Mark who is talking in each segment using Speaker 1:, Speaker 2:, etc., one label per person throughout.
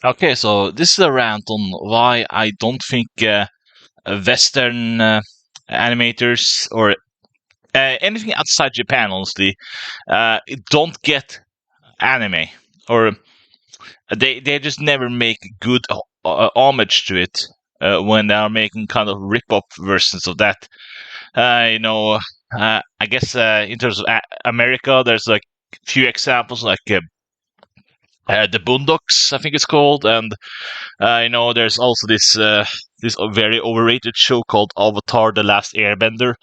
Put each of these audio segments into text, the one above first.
Speaker 1: Okay, so this is a rant on why I don't think Western animators or anything outside Japan, honestly, don't get anime, or they just never make good homage to it when they are making kind of rip-off versions of that. I guess in terms of America, there's like few examples like the Boondocks, I think it's called, and there's also this very overrated show called Avatar: The Last Airbender.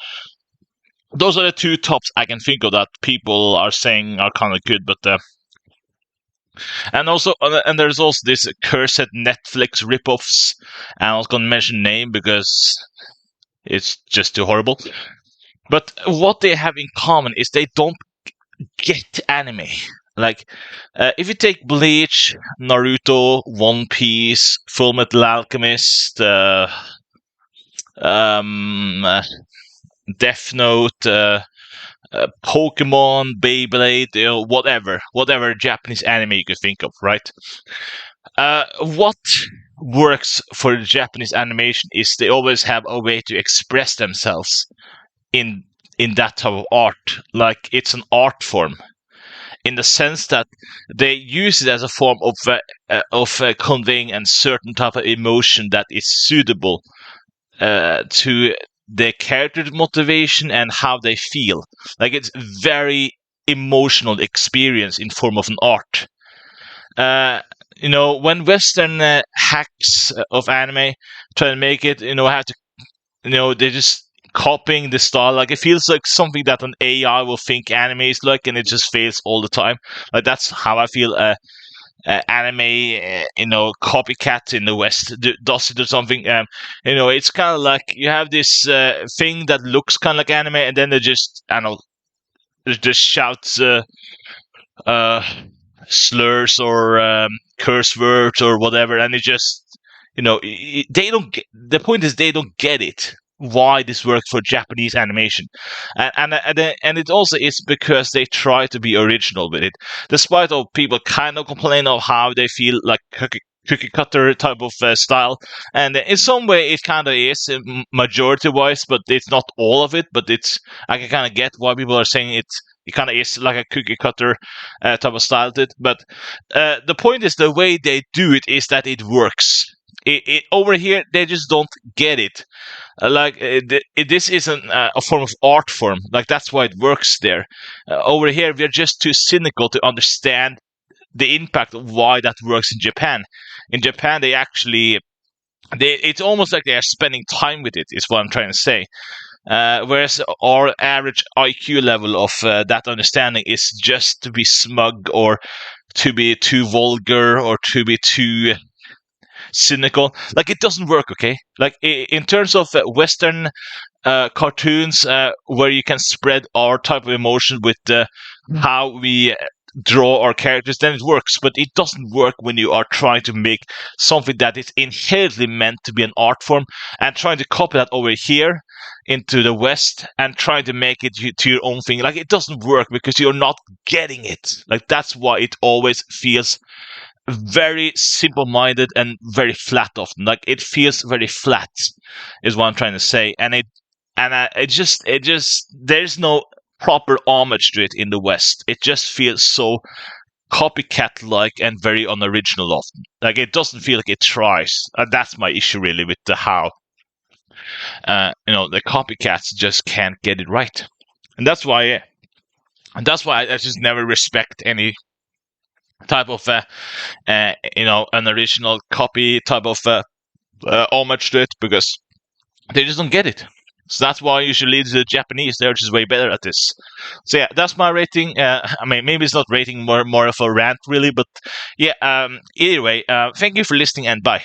Speaker 1: Those are the two tops I can think of that people are saying are kind of good, but and there's also this cursed Netflix ripoffs. And I was gonna mention name because it's just too horrible. But what they have in common is they don't get anime. Like, if you take Bleach, Naruto, One Piece, Full Metal Alchemist, um, Death Note, Pokemon, Beyblade, whatever Japanese anime you could think of, right? What works for Japanese animation is they always have a way to express themselves in that type of art. Like, it's an art form in the sense that they use it as a form of conveying a certain type of emotion that is suitable to the character's motivation and how they feel. Like, it's very emotional experience in form of an art. When Western hacks of anime try to make it, have to, they just copying the style. Like, it feels like something that an AI will think anime is like, and it just fails all the time. Like, that's how I feel. Anime, copycat in the West does it or something. It's kind of like you have this thing that looks kind of like anime, and then they just, I don't know, just shouts uh, slurs or curse words or whatever, and it just, they don't get, the point is they don't get it why this works for Japanese animation, and it also is because they try to be original with it, despite all people kind of complain of how they feel like cookie cutter type of style, and in some way it kind of is majority wise, but it's not all of it. But it's, I can kind of get why people are saying it kind of is like a cookie cutter type of style to it. But the point is the way they do it is that it works. Over here they just don't get it. This isn't a form of art form. Like, that's why it works there. Over here we're just too cynical to understand the impact of why that works in Japan. In Japan, it's almost like they are spending time with it, is what I'm trying to say. Whereas our average IQ level of that understanding is just to be smug, or to be too vulgar, or to be too cynical. Like, it doesn't work, okay? Like, in terms of Western cartoons, where you can spread our type of emotion with how we draw our characters, then it works. But it doesn't work when you are trying to make something that is inherently meant to be an art form, and trying to copy that over here into the West and trying to make it to your own thing. Like, it doesn't work because you're not getting it. Like, that's why it always feels very simple-minded and very flat often. Like, it feels very flat, is what I'm trying to say. It just there's no proper homage to it in the West. It just feels so copycat-like and very unoriginal often. Like, it doesn't feel like it tries. And that's my issue really with how the copycats just can't get it right. And that's why I just never respect any type of an original copy type of homage to it, because they just don't get it. So that's why you should lead the Japanese. They're just way better at this. So yeah, that's my rating. I mean, maybe it's not rating, more of a rant really, but yeah. Either way, thank you for listening, and bye.